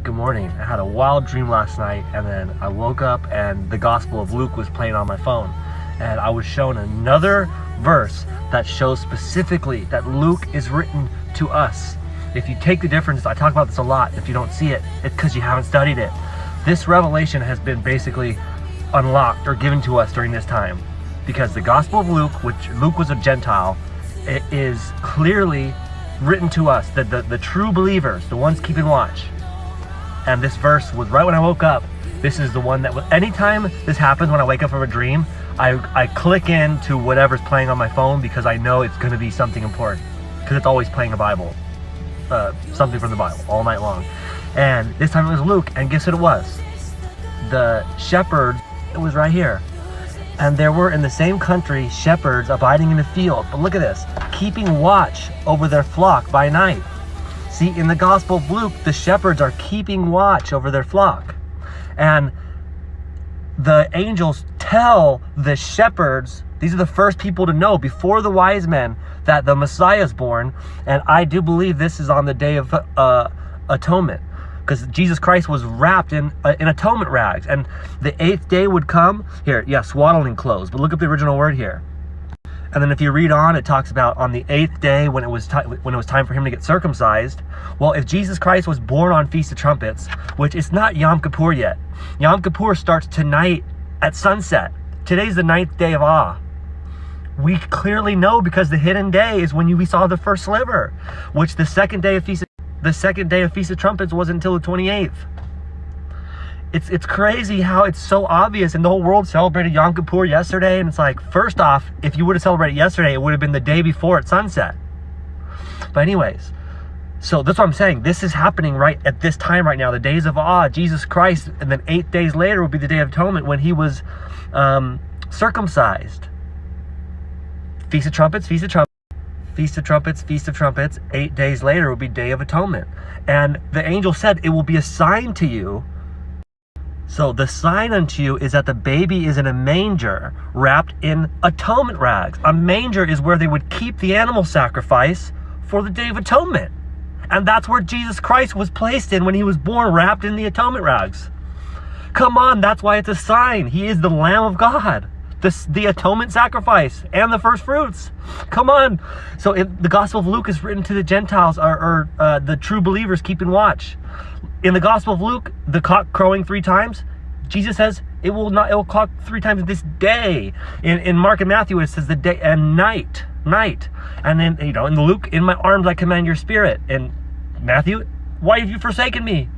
Good morning. I had a wild dream last night, and then I woke up and the Gospel of Luke was playing on my phone. And I was shown another verse that shows specifically that Luke is written to us. If you take the difference, I talk about this a lot, if you don't see it, it's because you haven't studied it. This revelation has been basically unlocked or given to us during this time. Because the Gospel of Luke, which Luke was a Gentile, it is clearly written to us, the true believers, the ones keeping watch. And this verse was right when I woke up. This is the one that, anytime this happens when I wake up from a dream, I click into whatever's playing on my phone because I know it's going to be something important. Because it's always playing a Bible, something from the Bible, all night long. And this time it was Luke, and guess what it was? The shepherds, it was right here. And there were in the same country shepherds abiding in the field. But look at this, keeping watch over their flock by night. See, in the Gospel of Luke, the shepherds are keeping watch over their flock. And the angels tell the shepherds, these are the first people to know before the wise men, that the Messiah is born. And I do believe this is on the Day of Atonement, because Jesus Christ was wrapped in atonement rags. And the 8th day would come, swaddling clothes, but look up the original word here. And then if you read on, it talks about on the 8th day when it was time for him to get circumcised. Well, if Jesus Christ was born on Feast of Trumpets, which is not Yom Kippur yet. Yom Kippur starts tonight at sunset. Today's the 9th day of Awe. We clearly know because the hidden day is when we saw the first sliver, which the second day of Feast of Trumpets wasn't until the 28th. It's crazy how it's so obvious, and the whole world celebrated Yom Kippur yesterday, and it's like, first off, if you would have celebrated yesterday, it would have been the day before at sunset. But anyways, so that's what I'm saying. This is happening right at this time right now, the days of awe, Jesus Christ, and then 8 days later would be the Day of Atonement when he was circumcised. Feast of Trumpets, Feast of Trumpets. Feast of Trumpets, Feast of Trumpets. 8 days later will be Day of Atonement. And the angel said, it will be a sign to you. So the sign unto you is that the baby is in a manger wrapped in atonement rags. A manger is where they would keep the animal sacrifice for the Day of Atonement. And that's where Jesus Christ was placed in when he was born, wrapped in the atonement rags. Come on, that's why it's a sign. He is the Lamb of God. The atonement sacrifice and the first fruits. Come on. So the Gospel of Luke is written to the Gentiles, or the true believers keeping watch. In the Gospel of Luke, the cock crowing 3 times, Jesus says it will cock 3 times this day. In Mark and Matthew, it says the day and night. And then, in Luke, in my arms I command your spirit. In Matthew, why have you forsaken me?